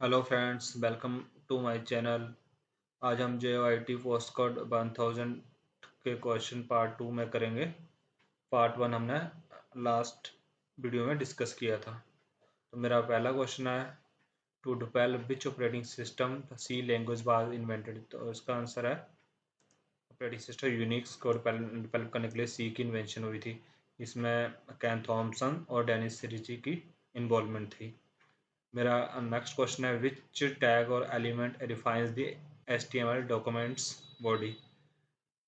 Hello friends, welcome to my channel. आज हम JOIT post code 1000 के क्वेश्चन पार्ट 2 में करेंगे। पार्ट 1 हमने लास्ट वीडियो में डिस्कस किया था। तो मेरा पहला क्वेश्चन है, to develop which operating system C language was invented. तो इसका आंसर है ऑपरेटिंग सिस्टम यूनिक्स को डेवलप करने के लिए सी की इन्वेंशन हुई थी। इसमें कैन थॉमसन और डेनिस रिची की इन्वॉल्वमेंट थी। मेरा नेक्स्ट क्वेश्चन है, विच टैग और element defines the HTML documents body.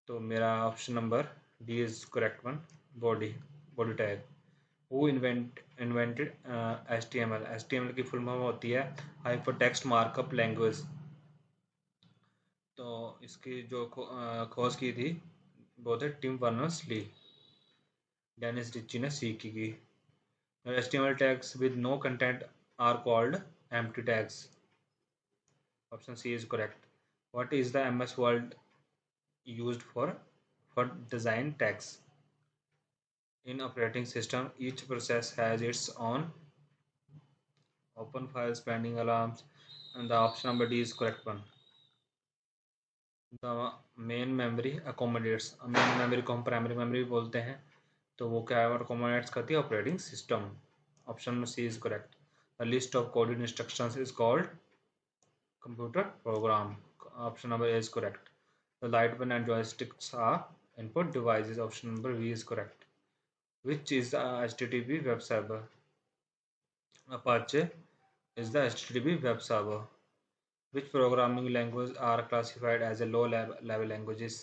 तो मेरा option number D is correct one. Body body tag. Who invented HTML की फुल फॉर्म होती है हाइपरटेक्स्ट मार्कअप लैंग्वेज। तो इसकी जो खोज की थी वो थे Tim Berners Lee. Dennis Ritchie ने सी की। HTML tags with no content are called empty tags. Option C is correct. What is the MS Word used for design tags? In operating system, each process has its own open files, pending alarms, and the option number D is correct one. The main memory accommodates. Main memory को हम primary memory बोलते हैं, तो वो क्या accommodates करती है operating system. Option C is correct. The list of coded instructions is called computer program. Option number A is correct. The light pen and joysticks are input devices. Option number B is correct. Which is the HTTP web server? Apache is the HTTP web server. Which programming languages are classified as a low level languages?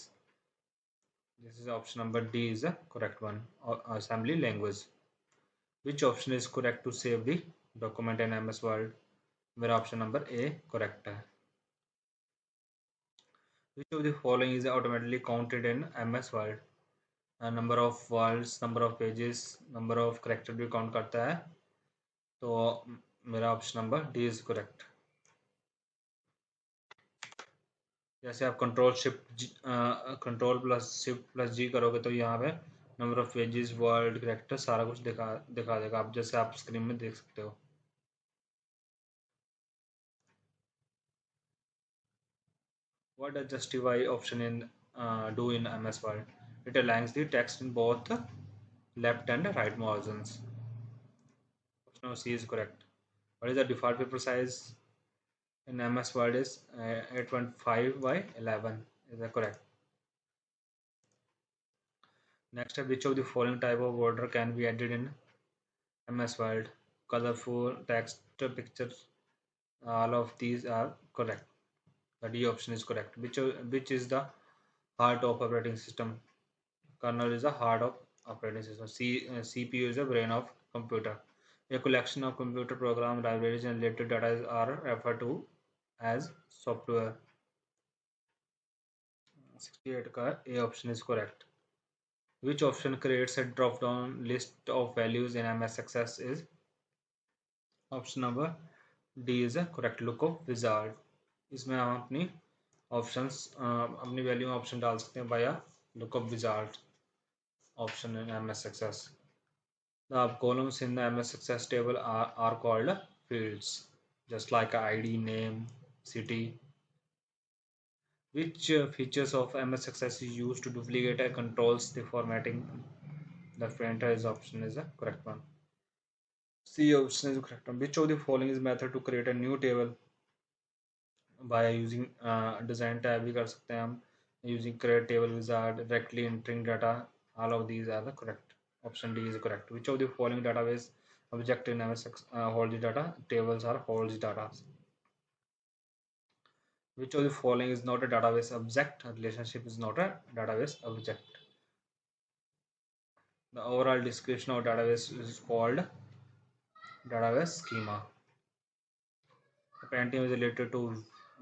This is option number D is the correct one. Assembly language. Which option is correct to save the document in MS Word? मेरा option number A correct है. Which of the following is automatically counted in MS Word? Number of words, number of pages, number of character भी count करता है। तो मेरा option number D is correct. जैसे आप control plus shift plus जी करोगे तो यहाँ पे number of pages, word, character सारा कुछ दिखा देगा, आप जैसे आप स्क्रीन में देख सकते हो। What does justify option in do in MS Word? It aligns the text in both left and right margins. Option number C is correct. What is the default paper size in MS Word is 8.5 by 11. Is that correct? Next, which of the following type of border can be added in MS Word? Colorful, text, pictures. All of these are correct. The D option is correct. Which is the heart of operating system? Kernel is the heart of operating system. CPU is the brain of computer. A collection of computer program libraries and related data are referred to as software. 68 का A option is correct. Which option creates a drop-down list of values in MS Access is option number D is a correct. Lookup wizard. इसमें हम अपनी options अपनी value में option डाल सकते हैं via lookup wizard option in MS Access. The columns in the MS Access table are called fields, just like ID, name, city. Which features of MS Access is used to duplicate and controls the formatting? The printer is option is the correct one. C option is the correct one. Which of the following is method to create a new table? By using design tab भी कर सकते हैं हम, using create table wizard, directly entering data. All of these are the correct. Option D is correct. Which of the following database object in MS hold the data? Tables are holds data. Which of the following is not a database object? A relationship is not a database object. The overall description of database is called database schema. The Pentium is related to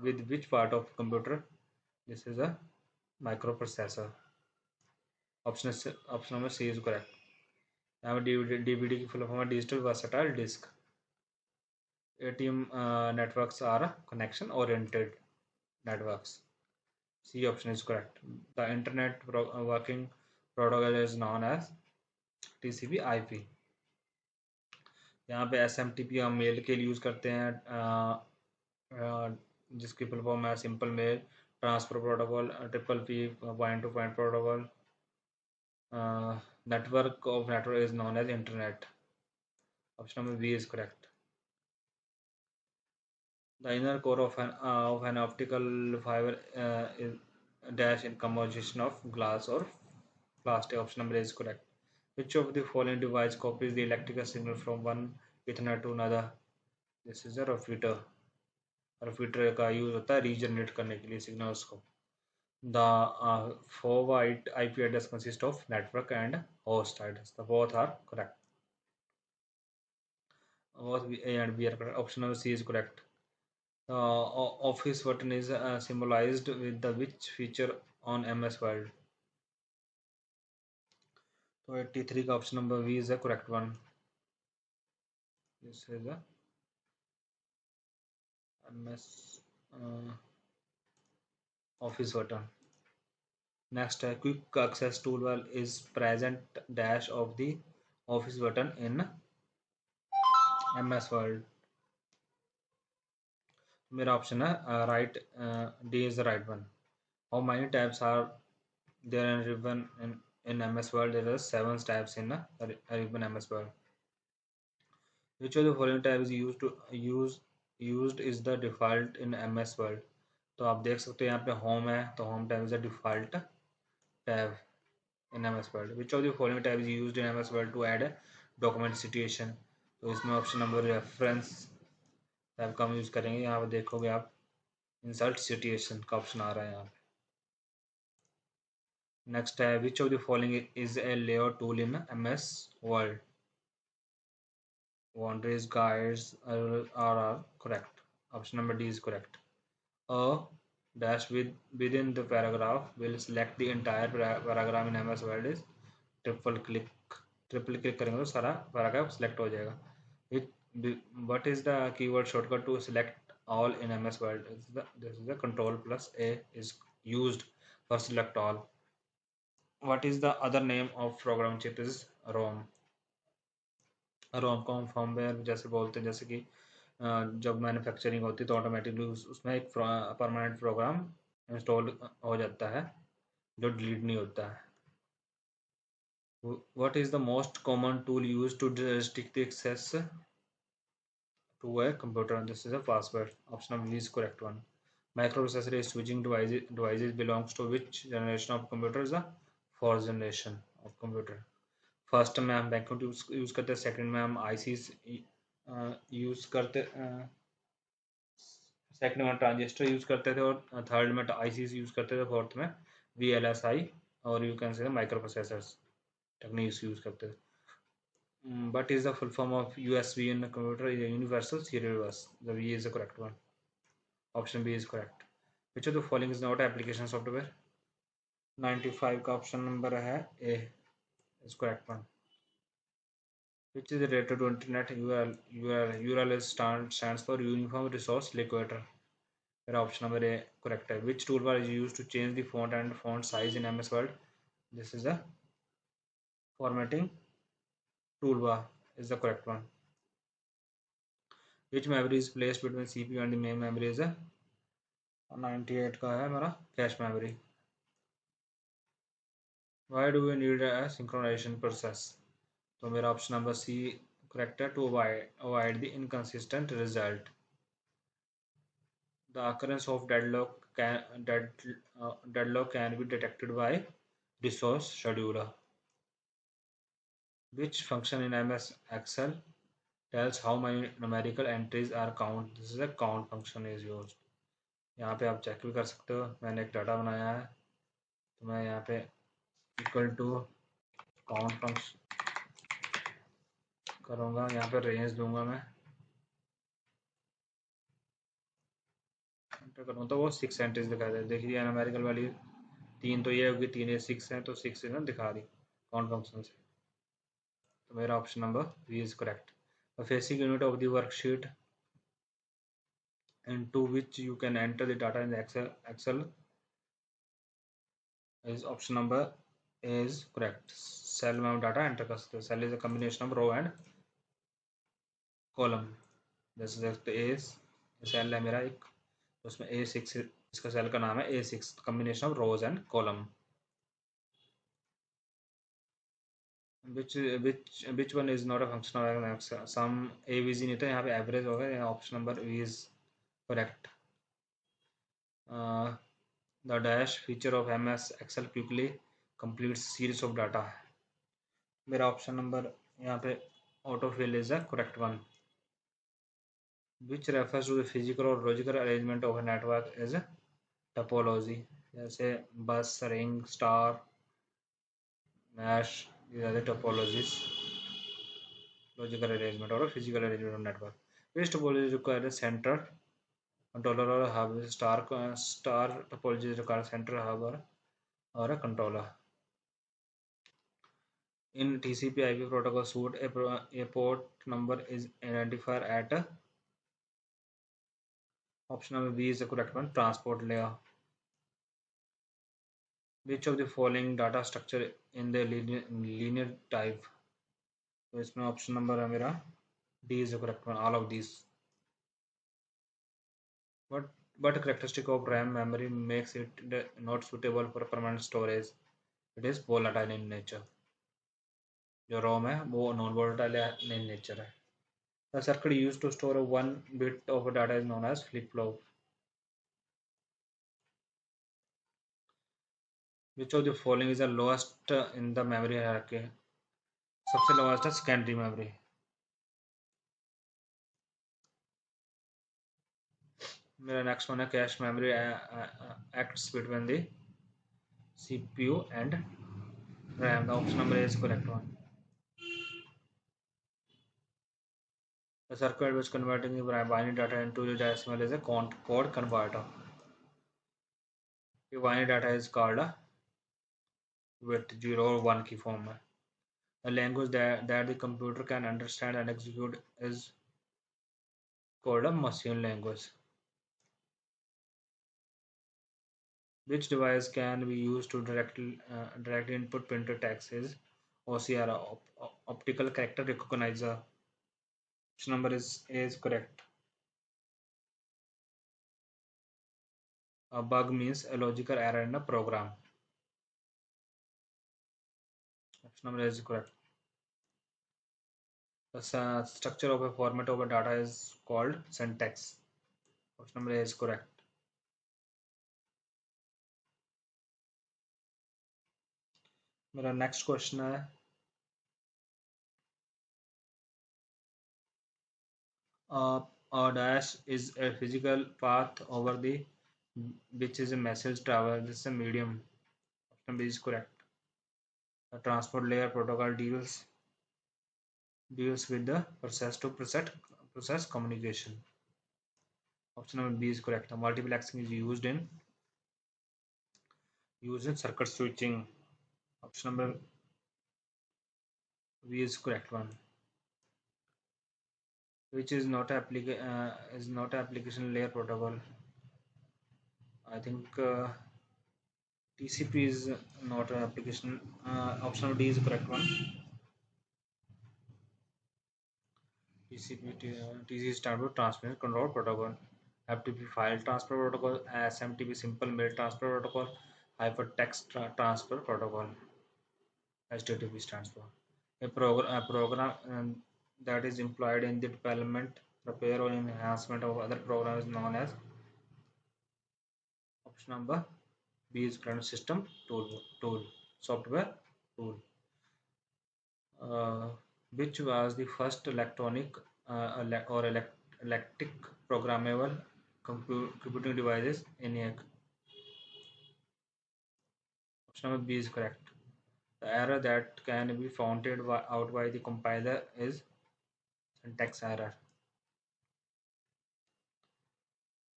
with which part of computer? This is a microprocessor. Option number C is correct. यहाँ पे DVD की full form है digital versatile disc. ATM networks are connection oriented networks. C option is correct. The internet working protocol is known as TCP/IP. यहाँ पे SMTP हम mail के लिए use करते हैं. uh, जिसकी फुल फॉर्म है simple mail transfer protocol, triple P point to point protocol, network of network is known as internet. Option number B is correct. The inner core of an optical fiber is dash in composition of glass or plastic. Option number A is correct. Which of the following device copies the electrical signal from one Ethernet to another? This is a repeater. Repeater का use होता है regenerate करने के लिए signals को. The four-byte IP address consists of network and host address. The both are correct. Both A and B are correct. Option number C is correct. Office button is symbolized with the which feature on MS Word? So 83 का option number B is the correct one. This is the MS Office button. Next, quick access toolbar is present dash of the Office button in MS Word. मेरा option है right. D is the right one. How many tabs are there in ribbon in MS Word? There are 7 tabs in a ribbon MS Word. Which of the following tab is used is the default in MS Word? तो आप देख सकते हो यहाँ पे home है तो home tab is the default tab in MS Word. Which of the following tab is used in MS Word to add a document situation? तो इसमें ऑप्शन नंबर रेफरेंस टैब का हम यूज करेंगे. यहाँ पे देखोगे आप इंसर्ट सिचुएशन का ऑप्शन आ रहा है यहाँ पे. नेक्स्ट है which of the following is a layout tool in MS Word? Boundaries guides are correct. Option number D is correct. A dash within the paragraph will select the entire paragraph in MS Word is triple click करेंगे तो सारा paragraph select हो जाएगा. What is the keyword shortcut to select all in MS Word? This is the Control plus A is used for select all. What is the other name of program chip is ROM. रोम को हम firmware जैसे बोलते हैं, जैसे कि जब manufacturing होती है तो ऑटोमेटिकली उसमें एक परमानेंट प्रोग्राम इंस्टॉल हो जाता है जो डिलीट नहीं होता है. What is the most common tool use to restrict the access to a computer? This is a password. Option number B is correct one. Microprocessor is switching devices belongs to which generation of computer? The fourth generation of computer. First में हम backup use करते हैं, second में हम ISIS use करते, second में transistor use करते थे और थर्ड में आईसीस यूज करते थे, फोर्थ में वीएलएसआई और you can say micro processors techniques use करते थे. But is the full form of USB in a computer is a universal serial bus? The V is the correct one. Option B is correct. Which of the following is not application software? 95 का option number है A is correct one. Which is related to internet? URL stands for Uniform Resource Locator. Your option number A correct. Which toolbar is used to change the font and font size in MS Word? This is a formatting toolbar is the correct one. Which memory is placed between CPU and the main memory? is a 98 का है मेरा cache memory. Why do we need a synchronization process? तो मेरा option number C correct है, to avoid the inconsistent result. The occurrence of deadlock can be detected by resource scheduler. Which function in MS Excel tells how many numerical entries are count? This is a count function is used. यहाँ पे आप check भी कर सकते हो. मैंने एक data बनाया है तो मैं यहाँ पे इक्वल टू काउंट फंक्शन करूँगा, यहाँ पे रेंज दूंगा मैं, एंटर करूँगा तो वो 6 एंट्रीज दिखा दे. देखिए न्यूमेरिकल वैल्यू 3 तो ये होगी, 3 ये 6 है तो 6 इधर दिखा रही काउंट फंक्शन से. तो मेरा option number B is correct. A basic unit of the worksheet into which you can enter the data in the Excel is option number A is correct. Cell में हम डाटा एंटर कर सकते हैं. Cell is a combination of row and column. This is A cell है मेरा एक, तो उसमें A6, इसका सेल का नाम है A6, combination of rows and column. which one is not a function of x, sum A B C नहीं, तो यहाँ पे एवरेज होगा, यहाँ option number B is correct. The dash feature of MS Excel quickly completes series of data, मेरा option number यहाँ पे auto fill is the correct one. which refers to the physical or logical arrangement of a network as a topology, जैसे bus, ring, star, mesh, these are the topologies, logical arrangement or a physical arrangement of network. Which topology require a center controller or a hub? Star topology requires center, hub or a controller. In TCP/IP protocol suite, a port number is identified at option number B is the correct one, transport layer. Which of the following data structure in the linear type? तो इसमें option number है मेरा D is the correct one, all of these. But characteristic of RAM memory makes it not suitable for permanent storage. It is volatile in nature. जो ROM है वो non volatile in nature है. The circuit used to store one bit of data is known as flip-flop. Which of the following is the lowest in the memory hierarchy? सबसे lowest है secondary memory. मेरा next one है cache memory acts between the CPU and RAM. The option number is correct one. The circuit which converting the binary data into the decimal is a code converter. The binary data is called a with 0 or 1 की form में. The language that the computer can understand and execute is called a machine language. Which device can be used to direct input printer text is OCR, optical character recognizer. Option number is correct. A bug means a logical error in a program. Option number is correct. The structure of a format of a data is called syntax. Option number is correct. मेरा next question है a dash is a physical path over the which is a message travel. This is a medium. Option number is correct. The transport layer protocol deals with the process communication. Option number B is correct. The multiplexing is used in circuit switching. Option number B is correct one. Which is not application layer protocol. I think TCP is not an application. Option number D is the correct one. TCP stands for Transmission Control Protocol. FTP file transfer protocol, SMTP simple mail transfer protocol, hypertext transfer protocol. HTTP stands for a program that is employed in the development, repair, or enhancement of other programs known as. Option number B is current system tool software tool. Which was the first electronic electric programmable computing devices in ENIAC? Option number B is correct. The error that can be found out by the compiler is syntax error.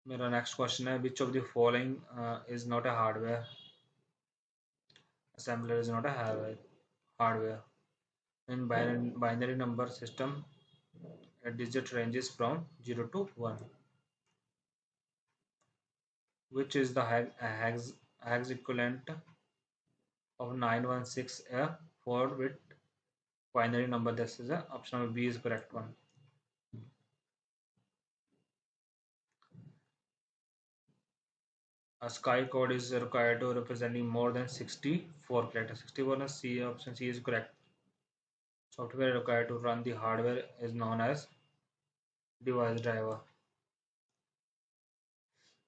मेरा next question है which of the following is not a hardware? Assembler is not a hardware. In binary number system, a digit ranges from 0 to 1. Which is the hex equivalent of 916, a 4-bit binary number? This is option number B is correct one. A Sky code is required to representing more than 64 characters. 64 is C, option C is correct. Software required to run the hardware is known as device driver.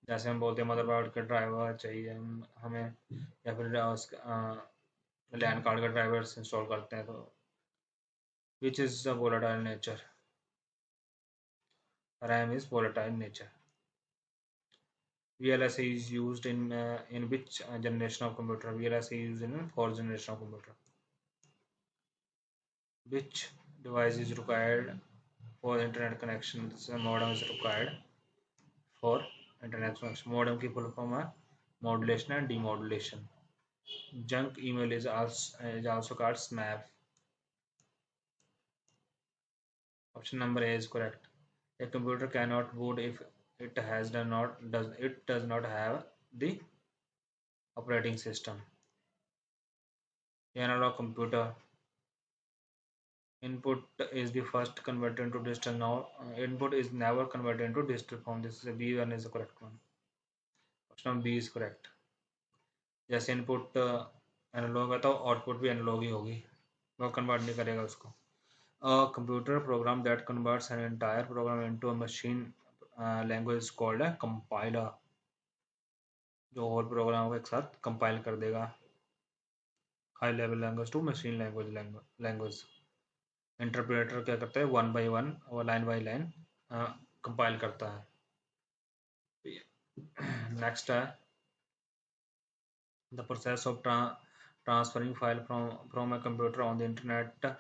जैसे हम बोलते हैं motherboard का driver चाहिए हमें, या फिर लैन card का ड्राइवर्स इंस्टॉल करते हैं, तो which is the volatile nature? RAM is volatile nature. VLSI is used in which generation of computer? VLSI is used in fourth generation of computer. Which device is required for internet connection? This modem is required for internet connection. Modem की full form है modulation and demodulation. Junk email is also called SMAP. Option number A is correct. A computer cannot boot if it does not have the operating system. Analog computer input is the first converted into digital. Now input is never converted into digital form. This is a B1 is the correct one. Option B is correct. जैसे input analogue है तो output भी analogue ही होगी, वो convert नहीं करेगा उसको. A computer program that converts an entire program into a machine language is called a compiler. जो होल प्रोग्राम को एक साथ कंपाइल कर देगा high level language to machine language. Interpreter क्या करता है, वन बाई वन और लाइन बाई लाइन कंपाइल करता है. नेक्स्ट है the process of transferring file from a computer on the internet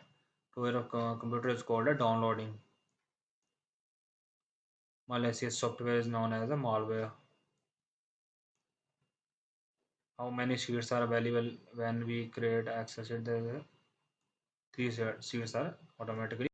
to a computer is called a downloading. Malicious software is known as a malware. How many sheets are available when we create access sheet? 3 sheets are automatically